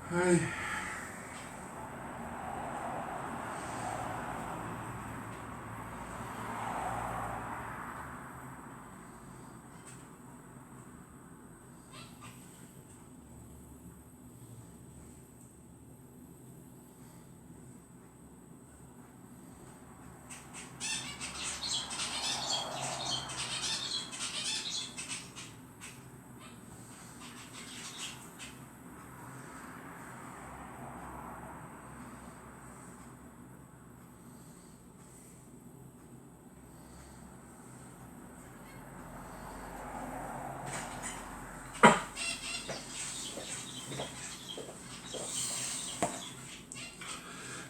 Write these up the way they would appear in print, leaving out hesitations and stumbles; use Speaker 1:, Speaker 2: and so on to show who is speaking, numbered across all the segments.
Speaker 1: Allez.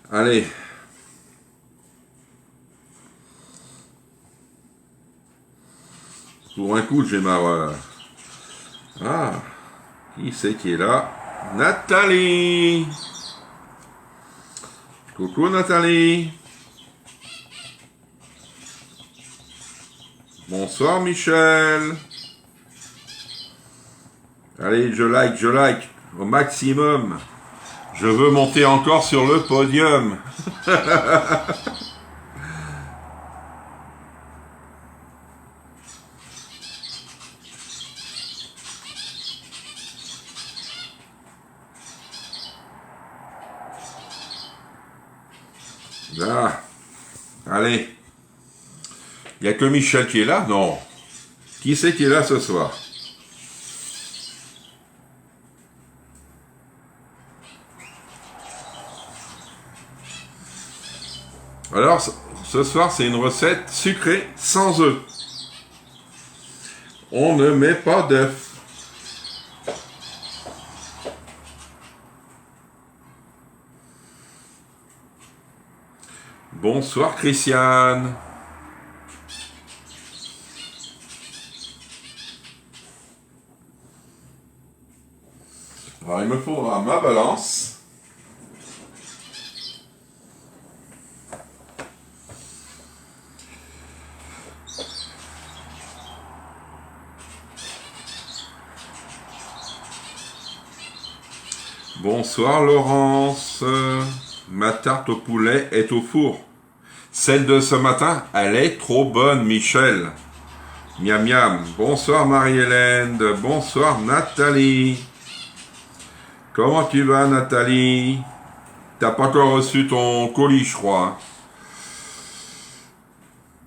Speaker 1: Allez. Pour un coup, je vais m'avoir. Ah, qui c'est qui est là? Nathalie. Coucou Nathalie. Bonsoir Michel. Allez, je like au maximum. Je veux monter encore sur le podium. Là. Allez. Il n'y a que Michel qui est là? Non. Qui c'est qui est là ce soir? Alors, ce soir, c'est une recette sucrée sans œufs. On ne met pas d'œufs. Bonsoir Christiane. Alors, il me faudra ma balance. Bonsoir Laurence. Ma tarte au poulet est au four. Celle de ce matin, elle est trop bonne, Michel. Miam miam. Bonsoir Marie-Hélène. Bonsoir Nathalie. Comment tu vas Nathalie? T'as pas encore reçu ton colis, je crois.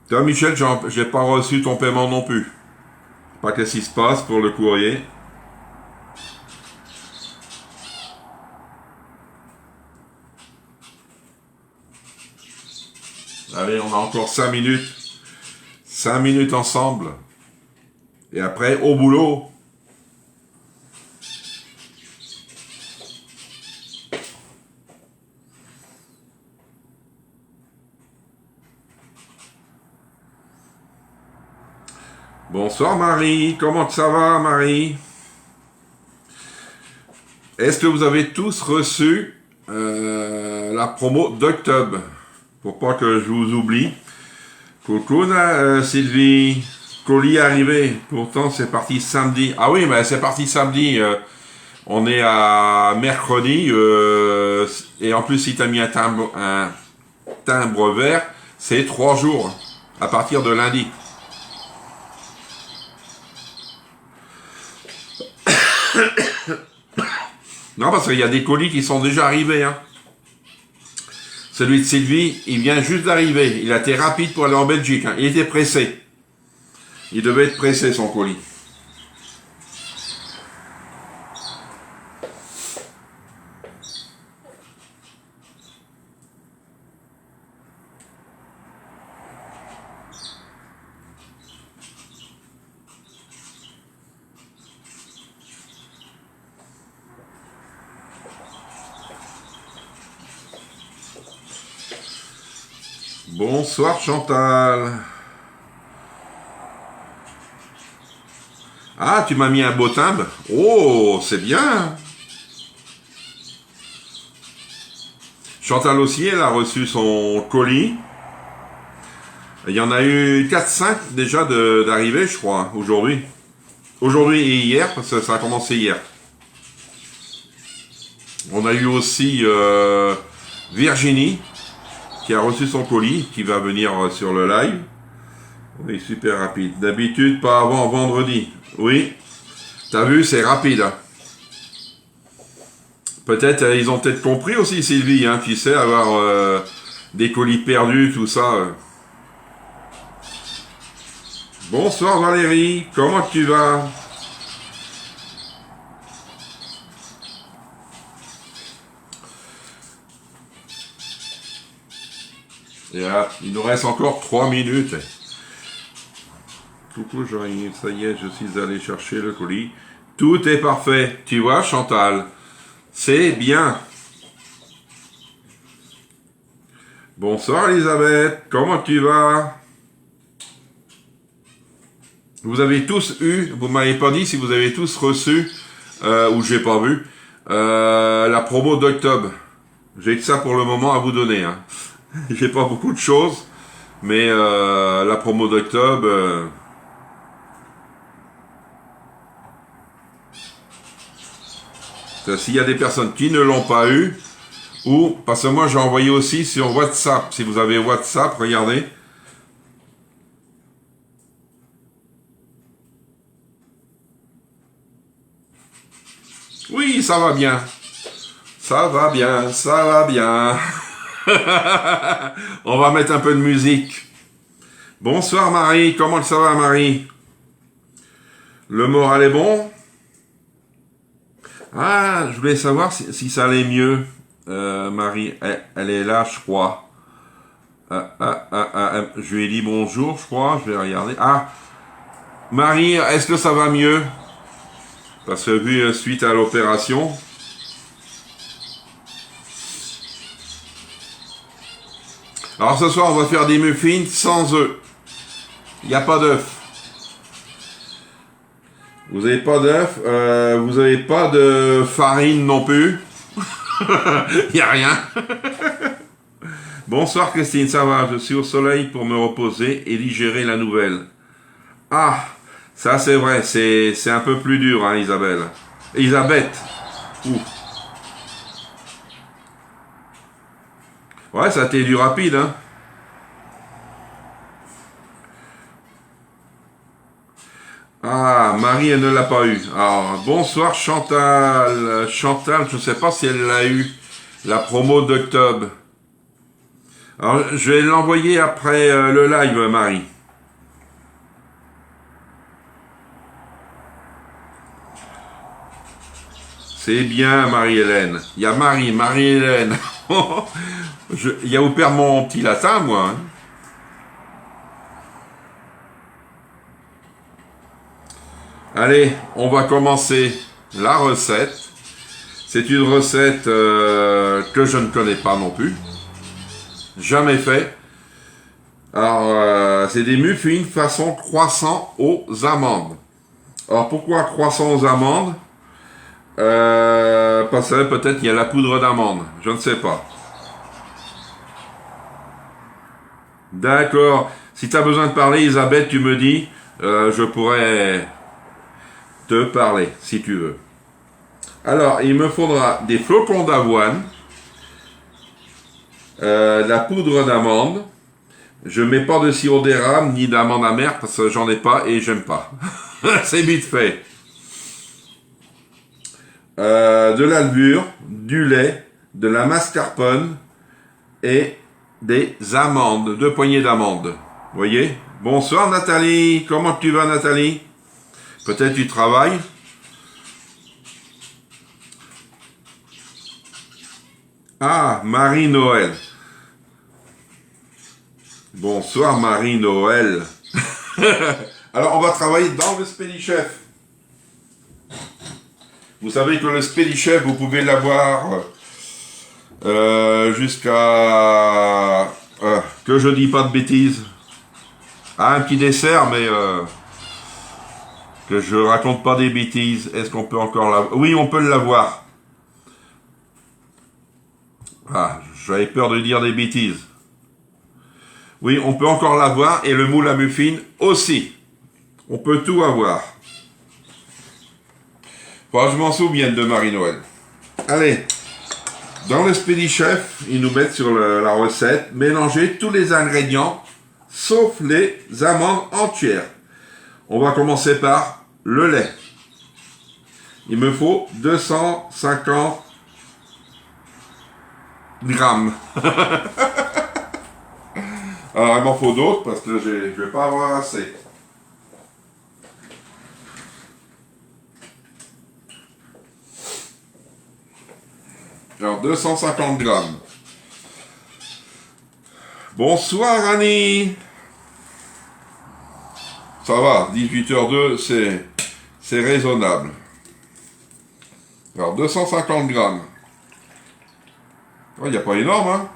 Speaker 1: Toi Michel, j'ai pas reçu ton paiement non plus. Pas qu'est-ce qui se passe pour le courrier. Allez, on a encore 5 minutes. 5 minutes ensemble. Et après, au boulot. Bonsoir Marie. Comment ça va Marie? Est-ce que vous avez tous reçu la promo d'octobre? Pour pas que je vous oublie. Coucou Sylvie. Colis arrivé. Pourtant c'est parti samedi. Ah oui, mais c'est parti samedi. On est à mercredi. Et en plus si tu as mis un timbre vert, c'est 3 jours. À partir de lundi. Non, parce qu'il y a des colis qui sont déjà arrivés. Hein. Celui de Sylvie, il vient juste d'arriver. Il a été rapide pour aller en Belgique. Hein. Il était pressé. Il devait être pressé, son colis. Bonsoir Chantal. Ah, tu m'as mis un beau timbre. Oh, c'est bien. Chantal aussi, elle a reçu son colis. Il y en a eu 4-5 déjà d'arrivée, je crois, aujourd'hui. Aujourd'hui et hier, parce que ça a commencé hier. On a eu aussi Virginie qui a reçu son colis, qui va venir sur le live. Oui, super rapide. D'habitude, pas avant vendredi. Oui, t'as vu, c'est rapide. Hein. Peut-être, ils ont peut-être compris aussi, Sylvie, hein, tu sais, avoir des colis perdus, tout ça. Bonsoir Valérie, comment tu vas? Et là, il nous reste encore 3 minutes. Coucou, j'arrive, ça y est, je suis allé chercher le colis. Tout est parfait, tu vois Chantal, c'est bien. Bonsoir Elisabeth, comment tu vas? Vous avez tous eu, vous m'avez pas dit si vous avez tous reçu, ou j'ai pas vu, la promo d'octobre. J'ai que ça pour le moment à vous donner. Hein. J'ai pas beaucoup de choses, mais la promo d'octobre... s'il y a des personnes qui ne l'ont pas eu, ou, parce que moi j'ai envoyé aussi sur WhatsApp, si vous avez WhatsApp, regardez. Oui, ça va bien. Ça va bien, ça va bien. On va mettre un peu de musique. Bonsoir Marie, comment ça va Marie? Le moral est bon? Ah, je voulais savoir si ça allait mieux. Marie, elle est là, je crois. Je lui ai dit bonjour, je crois. Je vais regarder. Ah, Marie, est-ce que ça va mieux? Parce que vu suite à l'opération. Alors ce soir, on va faire des muffins sans œufs. Il n'y a pas d'œufs. Vous n'avez pas d'œufs, vous n'avez pas de farine non plus. Il n'y a rien. Bonsoir Christine, ça va? Je suis au soleil pour me reposer et digérer la nouvelle. Ah, ça c'est vrai, c'est un peu plus dur, hein, Isabelle. Elisabeth. Ouh. Ouais, ça a été du rapide, hein. Ah, Marie, elle ne l'a pas eu. Alors, bonsoir Chantal. Chantal, je ne sais pas si elle l'a eu. La promo d'octobre. Alors, je vais l'envoyer après le live, Marie. C'est bien, Marie-Hélène. Il y a Marie-Hélène. Il y a où perdre mon petit latin, moi. Hein. Allez, on va commencer la recette. C'est une recette que je ne connais pas non plus. Jamais fait. Alors, c'est des muffins façon croissant aux amandes. Alors, pourquoi croissant aux amandes? Parce que peut-être il y a la poudre d'amande. Je ne sais pas. D'accord. Si tu as besoin de parler, Elisabeth, tu me dis. Je pourrais te parler, si tu veux. Alors, il me faudra des flocons d'avoine, la poudre d'amande. Je mets pas de sirop d'érable ni d'amande amère parce que j'en ai pas et j'aime pas. C'est vite fait. De la levure, du lait, de la mascarpone et des amandes, 2 poignées d'amandes. Vous voyez? Bonsoir Nathalie, comment tu vas Nathalie? Peut-être tu travailles? Ah, Marie-Noël. Bonsoir Marie-Noël. Alors on va travailler dans le SpédiChef. Vous savez que le SpédiChef, vous pouvez l'avoir jusqu'à... que je dis pas de bêtises. Ah, un petit dessert, mais... que je raconte pas des bêtises. Est-ce qu'on peut encore l'avoir? Oui, on peut l'avoir. Ah, j'avais peur de dire des bêtises. Oui, on peut encore l'avoir et le moule à muffins aussi. On peut tout avoir. Faut que je m'en souvienne de Marie-Noël. Allez, Dans l'Esprit Chef, ils nous mettent sur la recette, mélanger tous les ingrédients, sauf les amandes entières. On va commencer par le lait. Il me faut 250 grammes. Alors, il m'en faut d'autres parce que je ne vais pas avoir assez. Alors, 250 grammes. Bonsoir, Annie. Ça va, 18h02, c'est raisonnable. Alors, 250 grammes. Il n'y a pas énorme, hein.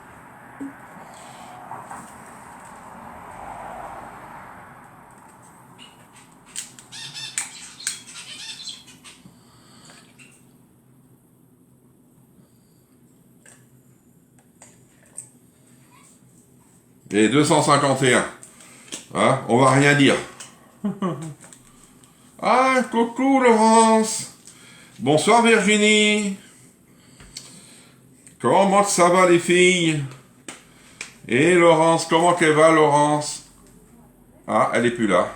Speaker 1: Et 251. Hein, on va rien dire. Ah, coucou Laurence. Bonsoir Virginie. Comment ça va les filles? Et Laurence, comment qu'elle va Laurence? Ah, elle est plus là.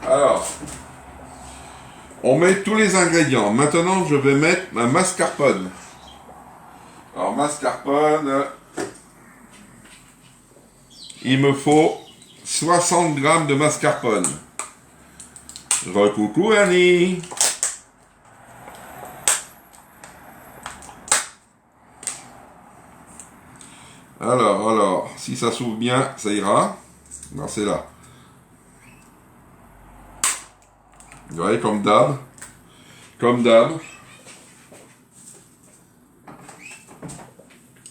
Speaker 1: Alors, on met tous les ingrédients. Maintenant, je vais mettre ma mascarpone. Alors, mascarpone, il me faut 60 grammes de mascarpone. Recoucou Annie. Alors, si ça s'ouvre bien, ça ira. Non, c'est là. Vous voyez, comme d'hab. Comme d'hab.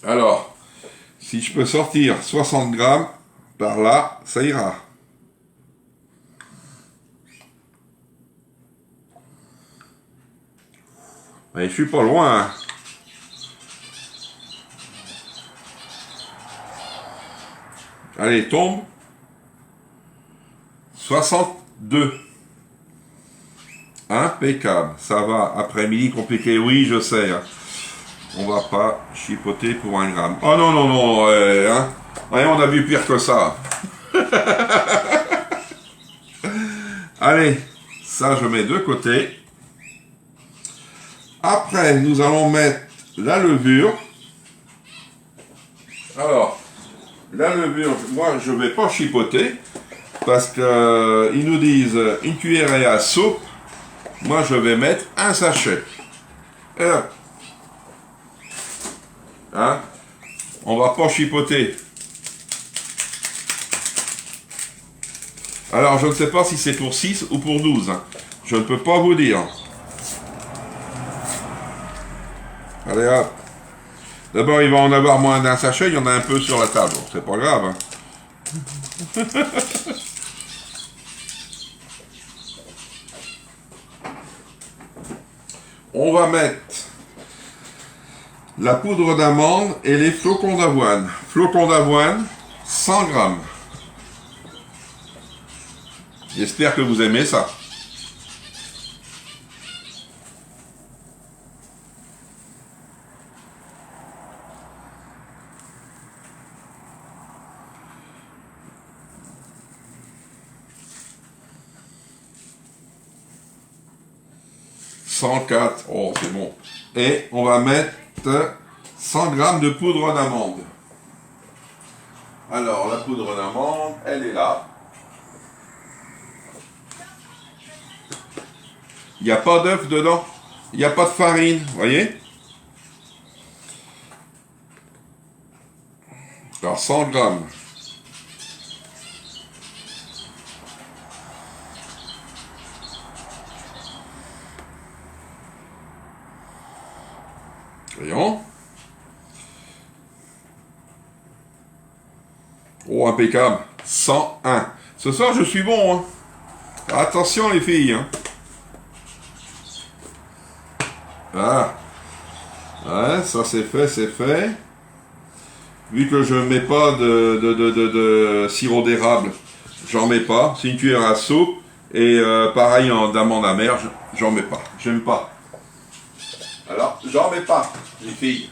Speaker 1: Alors, si je peux sortir 60 grammes par là, ça ira. Mais je suis pas loin. Hein. Allez, tombe. 62. Impeccable. Ça va. Après-midi compliqué. Oui, je sais. Hein. On va pas chipoter pour 1 gramme. Oh non, non, non. Hein. Ouais, on a vu pire que ça. Allez. Ça, je mets de côté. Après, nous allons mettre la levure. Alors, la levure, moi, je ne vais pas chipoter. Parce que ils nous disent une cuillerée à soupe. Moi, je vais mettre un sachet. Et hop. Hein? On va pas chipoter. Alors, je ne sais pas si c'est pour 6 ou pour 12. Hein. Je ne peux pas vous dire. Allez, hop. D'abord, il va en avoir moins d'un sachet. Il y en a un peu sur la table. C'est pas grave. Hein. On va mettre la poudre d'amande et les flocons d'avoine. Flocons d'avoine, 100 grammes. J'espère que vous aimez ça. « 104, oh c'est bon. Et on va mettre 100 grammes de poudre d'amande. Alors la poudre d'amande, elle est là. Il n'y a pas d'œuf dedans. Il n'y a pas de farine, vous voyez? Alors 100 grammes. Voyons. Oh, impeccable. 101. Ce soir, je suis bon. Hein. Attention, les filles. Hein. Ah. Ouais, ça c'est fait, c'est fait. Vu que je ne mets pas de sirop d'érable, j'en mets pas. C'est une cuillère à soupe. Et pareil d'amande amère, j'en mets pas. J'aime pas. Alors, j'en mets pas, les filles.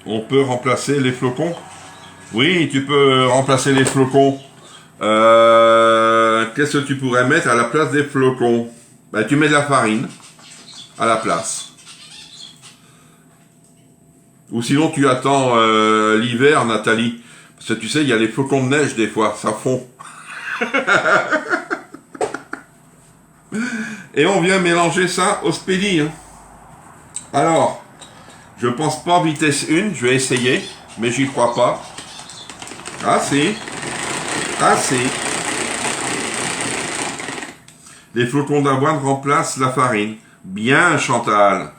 Speaker 1: On peut remplacer les flocons? Oui, tu peux remplacer les flocons. Qu'est-ce que tu pourrais mettre à la place des flocons? Ben, tu mets de la farine à la place. Ou sinon tu attends l'hiver, Nathalie. Parce que tu sais, il y a les flocons de neige des fois, ça fond. Et on vient mélanger ça au spédi. Hein. Alors, je pense pas vitesse 1, je vais essayer, mais j'y crois pas. Ah si. Ah si. Les flocons d'avoine remplacent la farine. Bien Chantal.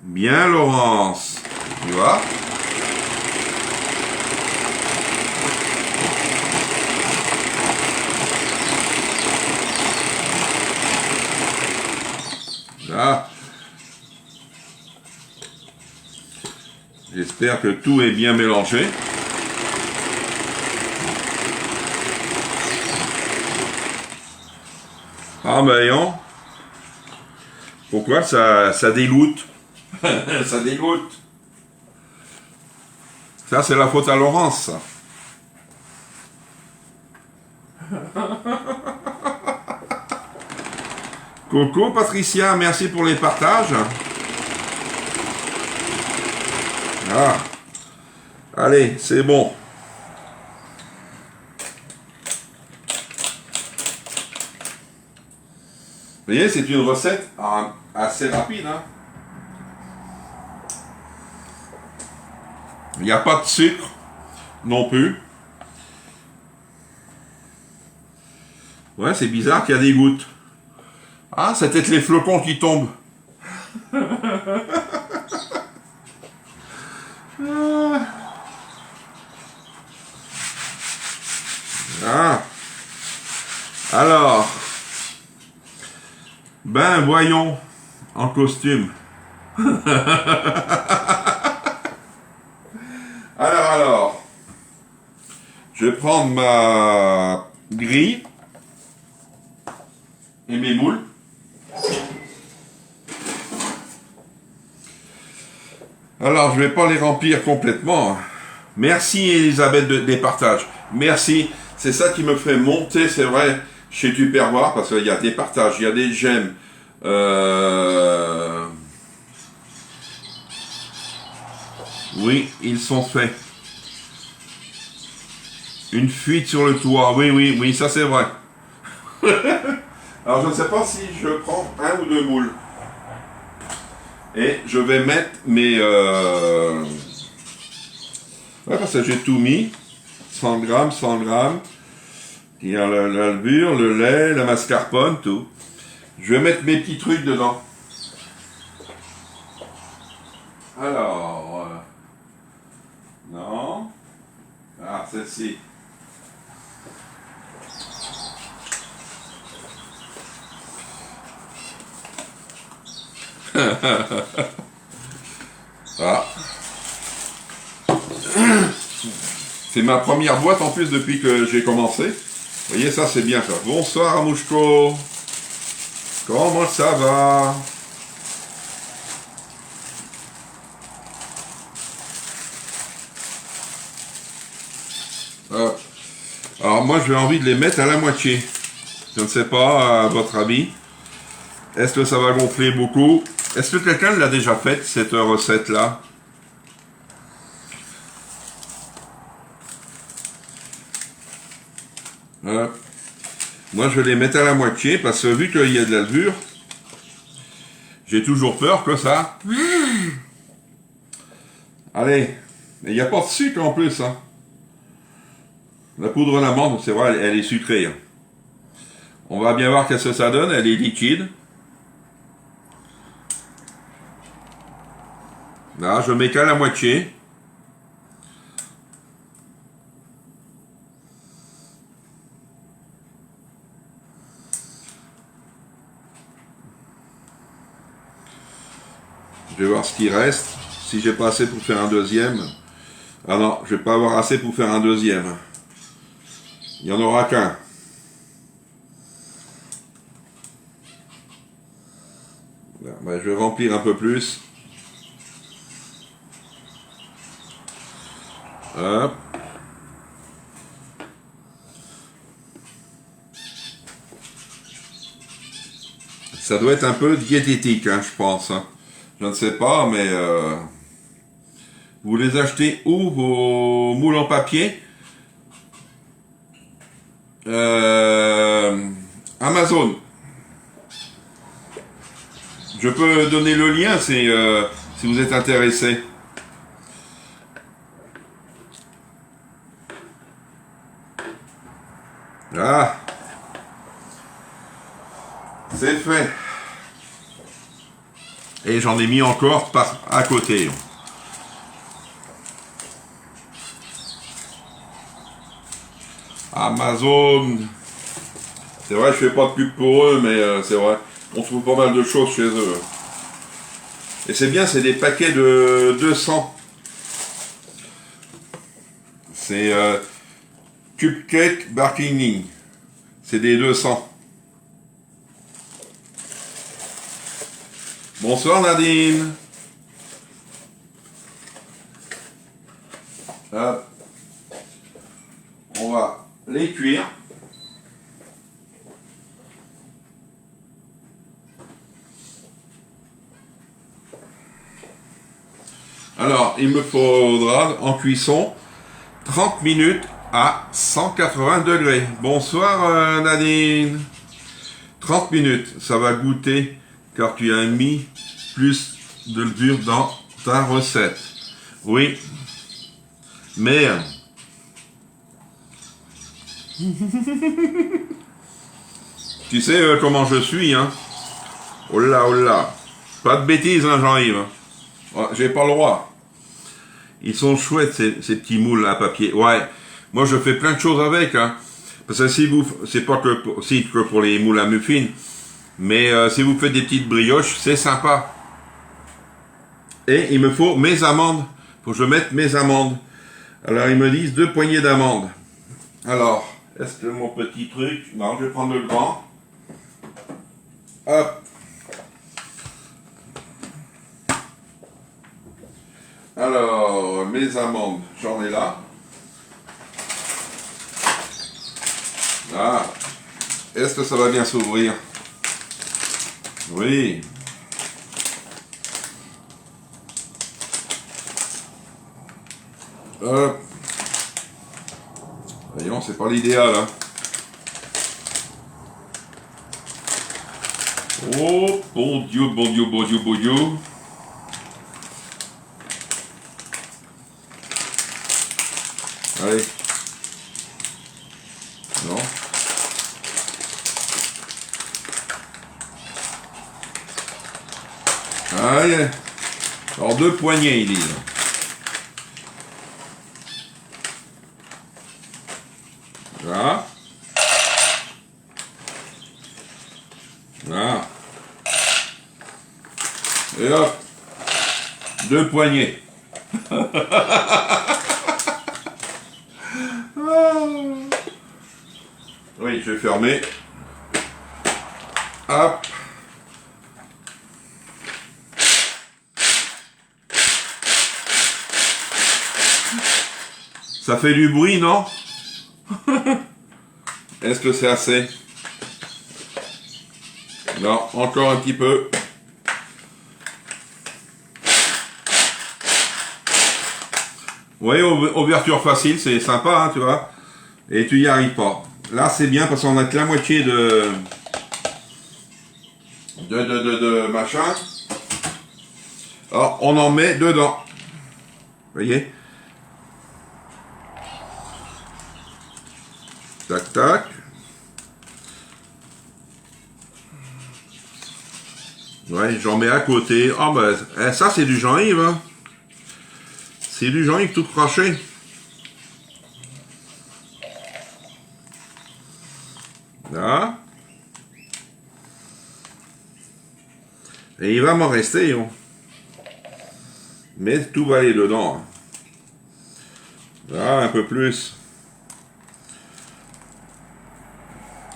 Speaker 1: Bien Laurence. Tu vois? Là. J'espère que tout est bien mélangé. Ah ben voyons. Pourquoi ça dégoûte? Ça dégoûte. Ça c'est la faute à Laurence, ça. Coucou Patricia, merci pour les partages. Ah. Allez, c'est bon. Vous voyez, c'est une recette assez rapide. Hein. Il n'y a pas de sucre non plus. Ouais, c'est bizarre qu'il y a des gouttes. Ah, c'est peut-être les flocons qui tombent. Ah. Alors. Ben, voyons. En costume. Alors. Je vais prendre ma grille. Et mes moules. Alors, je vais pas les remplir complètement. Merci Elisabeth des partages. Merci. C'est ça qui me fait monter, c'est vrai, chez Tupperware, parce qu'il y a des partages, il y a des j'aime. Oui, ils sont faits. Une fuite sur le toit. Oui, oui, oui, ça c'est vrai. Alors, je ne sais pas si je prends un ou deux moules. Et je vais mettre mes... Ouais, parce que j'ai tout mis. 100 grammes, 100 grammes. Il y a la levure, le lait, la mascarpone, tout. Je vais mettre mes petits trucs dedans. Alors... non. Ah, celle-ci. Ah. C'est ma première boîte en plus depuis que j'ai commencé. Vous voyez, ça c'est bien ça. Bonsoir Amouchko. Comment ça va? Alors moi j'ai envie de les mettre à la moitié. Je ne sais pas, à votre avis. Est-ce que ça va gonfler beaucoup? Est-ce que quelqu'un l'a déjà faite, cette recette-là? Moi, je vais les mettre à la moitié, parce que vu qu'il y a de la levure, j'ai toujours peur que ça... Allez, il n'y a pas de sucre en plus. Hein. La poudre d'amande, c'est vrai, elle est sucrée. Hein. On va bien voir qu'est-ce que ça donne, elle est liquide. Là, je mets qu'à la moitié. Je vais voir ce qui reste. Si j'ai pas assez pour faire un deuxième. Ah non, je vais pas avoir assez pour faire un deuxième. Il n'y en aura qu'un. Ben, je vais remplir un peu plus. Hop. Ça doit être un peu diététique, hein, je pense. Hein. Je ne sais pas, mais vous les achetez où, vos moules en papier? Amazon. Je peux donner le lien si vous êtes intéressé. Ah, c'est fait. Et j'en ai mis encore à côté. Amazon. C'est vrai, je fais pas de pub pour eux, mais c'est vrai. On trouve pas mal de choses chez eux. Et c'est bien, c'est des paquets de 200. C'est Cupcake Barking. C'est des 200. Bonsoir Nadine. Hop. On va les cuire. Alors, il me faudra en cuisson 30 minutes à 180 degrés. Bonsoir Nadine. 30 minutes, ça va goûter car tu as mis plus de levure dans ta recette. Oui, mais tu sais comment je suis, hein. Oh là, oh là. Pas de bêtises, hein, Jean-Yves. Oh, j'ai pas le droit. Ils sont chouettes, ces petits moules à papier. Ouais, moi je fais plein de choses avec, hein. Parce que si vous, c'est pas que pour les moules à muffins, mais si vous faites des petites brioches, c'est sympa. Et il me faut mes amandes. Faut que je mette mes amandes. Alors ils me disent 2 poignées d'amandes. Alors, est-ce que mon petit truc... Non, je vais prendre le grand. Hop. Alors, mes amandes, j'en ai là. Ah. Est-ce que ça va bien s'ouvrir? Oui. Hop. Voyons, c'est pas l'idéal, hein. Oh, bon Dieu, bon Dieu, bon Dieu, bon Dieu. Allez. Non. Allez. Alors 2 poignées, ils disent. Là. Là. Et hop. 2 poignées. Oui, je vais fermer. Hop. Ça fait du bruit, non? Est-ce que c'est assez? Non, encore un petit peu. Vous voyez, ouverture facile, c'est sympa, hein, tu vois. Et tu n'y arrives pas. Là, c'est bien parce qu'on a que la moitié de machin. Alors, on en met dedans. Vous voyez? Tac, tac. Ouais, j'en mets à côté. Ah ben, ça c'est du Jean-Yves, hein. C'est du Jean-Yves tout craché. Là. Et il va m'en rester, hein. Mais tout va aller dedans. Là, un peu plus.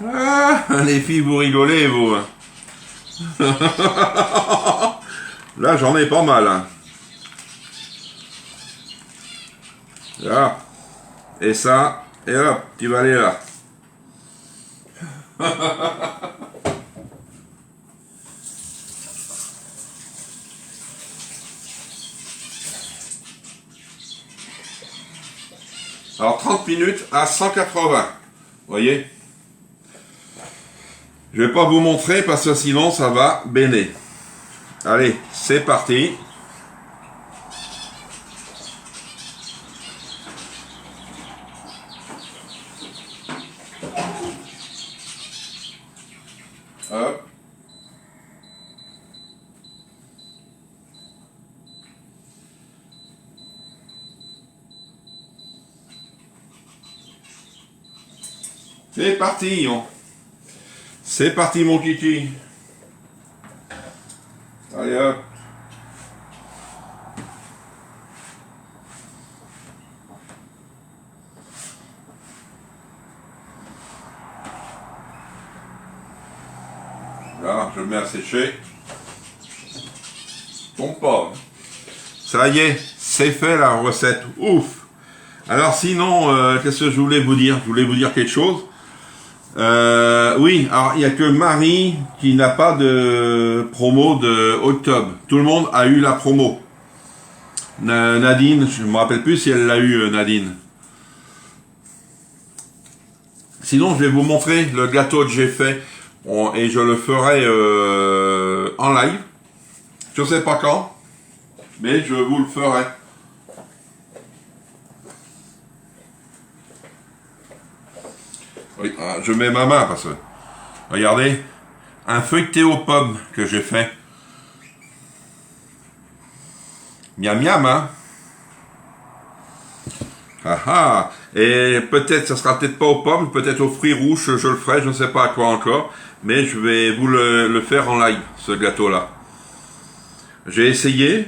Speaker 1: Ah, les filles, vous rigolez, vous. Là, j'en ai pas mal. Hein. Là. Et ça, et hop, tu vas aller là. Alors 30 minutes à 180. Vous voyez? Je vais pas vous montrer parce que sinon ça va béner. Allez, c'est parti. Hop. C'est parti. C'est parti mon kiki. Allez hop. Là, je le mets à sécher. Tombe pas. Ça y est, c'est fait la recette. Ouf. Alors sinon, qu'est-ce que je voulais vous dire? Je voulais vous dire quelque chose. Oui, alors il n'y a que Marie qui n'a pas de promo de octobre. Tout le monde a eu la promo. Nadine, je ne me rappelle plus si elle l'a eu, Nadine. Sinon, je vais vous montrer le gâteau que j'ai fait et je le ferai en live. Je ne sais pas quand, mais je vous le ferai. Oui, je mets ma main parce que, regardez, un feuilleté aux pommes que j'ai fait. Miam miam, hein. Ah ah. Et peut-être, ça sera peut-être pas aux pommes, peut-être aux fruits rouges, je le ferai, je ne sais pas à quoi encore. Mais je vais vous le faire en live, ce gâteau-là. J'ai essayé,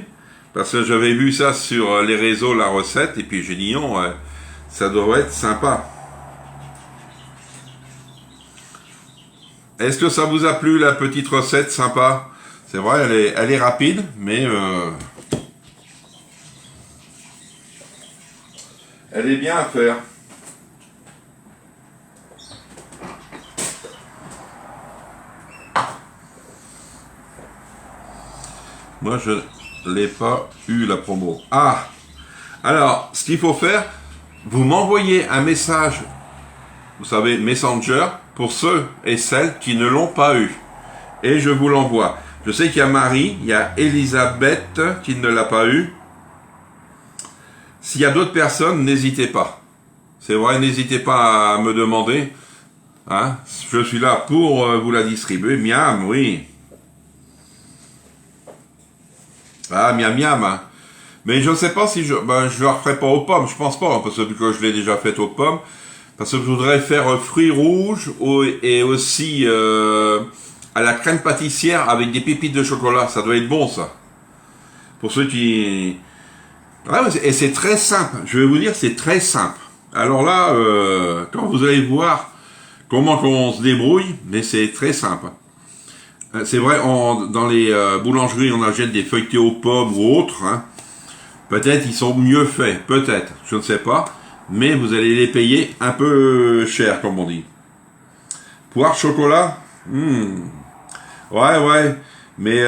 Speaker 1: parce que j'avais vu ça sur les réseaux, la recette, et puis j'ai dit non, ça devrait être sympa. Est-ce que ça vous a plu, la petite recette sympa? C'est vrai, elle est rapide, mais elle est bien à faire. Moi, je n'ai pas eu la promo. Ah! Alors, ce qu'il faut faire, vous m'envoyez un message, vous savez, Messenger, pour ceux et celles qui ne l'ont pas eu. Et je vous l'envoie. Je sais qu'il y a Marie, il y a Elisabeth qui ne l'a pas eu. S'il y a d'autres personnes, n'hésitez pas. C'est vrai, n'hésitez pas à me demander. Hein, je suis là pour vous la distribuer. Miam, oui. Ah, miam, miam. Hein. Mais je ne sais pas si je la referai pas aux pommes. Je pense pas, hein, parce que je l'ai déjà faite aux pommes. Parce que je voudrais faire fruits rouges et aussi à la crème pâtissière avec des pépites de chocolat. Ça doit être bon, ça. Pour ceux qui... Ouais, et c'est très simple. Je vais vous dire, c'est très simple. Alors là, quand vous allez voir comment on se débrouille, mais c'est très simple. C'est vrai, dans les boulangeries, on achète des feuilletés aux pommes ou autres. Hein. Peut-être ils sont mieux faits, peut-être, je ne sais pas. Mais vous allez les payer un peu cher, comme on dit. Poire chocolat, ouais, mais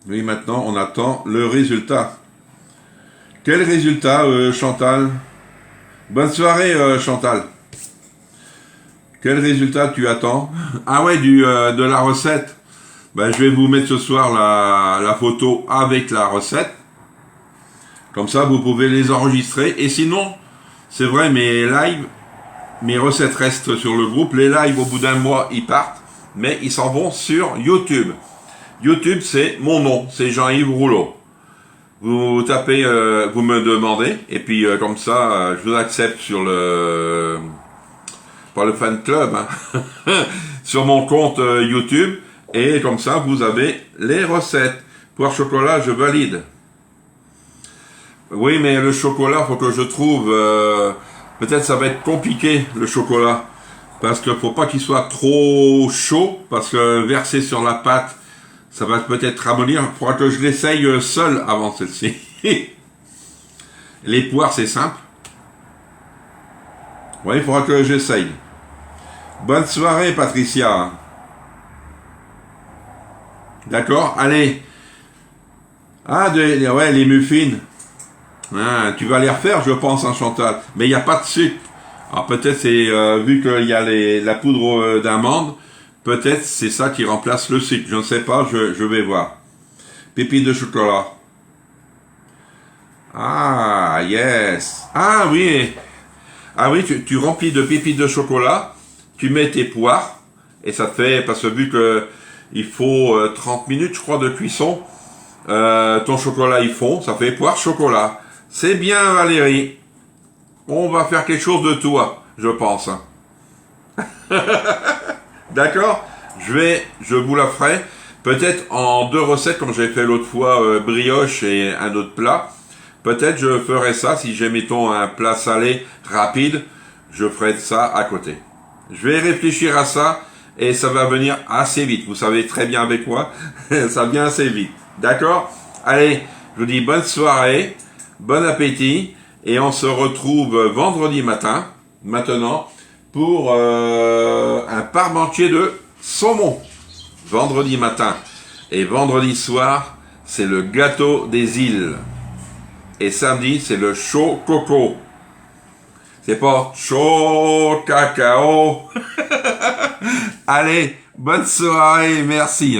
Speaker 1: oui, maintenant on attend le résultat. Quel résultat, Chantal? Bonne soirée, Chantal. Quel résultat tu attends? Ah ouais, de la recette. Ben, je vais vous mettre ce soir la photo avec la recette. Comme ça, vous pouvez les enregistrer. Et sinon, c'est vrai, mes recettes restent sur le groupe. Les lives, au bout d'un mois, ils partent. Mais ils s'en vont sur YouTube. YouTube, c'est mon nom. C'est Jean-Yves Rouleau. Vous tapez, vous me demandez. Et puis, comme ça, je vous accepte sur le... Pas le fan club, hein. Sur mon compte YouTube. Et comme ça, vous avez les recettes. Poire chocolat, je valide. Oui, mais le chocolat, faut que je trouve Peut-être ça va être compliqué, le chocolat. Parce que faut pas qu'il soit trop chaud, parce que verser sur la pâte, ça va peut-être ramollir. Il faudra que je l'essaye seul avant celle-ci. Les poires, c'est simple. Oui, il faudra que j'essaye. Bonne soirée, Patricia. D'accord, allez. Ah, ouais, les muffins. Ah, tu vas les refaire, je pense, en Chantal. Mais il n'y a pas de sucre. Alors peut-être c'est, vu qu'il y a la poudre d'amande, peut-être c'est ça qui remplace le sucre. Je ne sais pas, je vais voir. Pépites de chocolat. Ah, yes. Ah oui. Ah oui, tu remplis de pépites de chocolat, tu mets tes poires, et ça te fait, parce que vu que il faut 30 minutes, je crois, de cuisson, ton chocolat il fond, ça fait poire chocolat. C'est bien, Valérie. On va faire quelque chose de toi, je pense. D'accord? Je vous la ferai. Peut-être en 2 recettes, comme j'ai fait l'autre fois, brioche et un autre plat. Peut-être je ferai ça, si j'ai, mettons, un plat salé rapide, je ferai ça à côté. Je vais réfléchir à ça, et ça va venir assez vite. Vous savez très bien avec moi, ça vient assez vite. D'accord? Allez, je vous dis bonne soirée, bon appétit, et on se retrouve vendredi matin, maintenant, pour un parmentier de saumon. Vendredi matin. Et vendredi soir, c'est le gâteau des îles. Et samedi, c'est le chaud coco. C'est pas chaud cacao. Allez, bonne soirée, merci.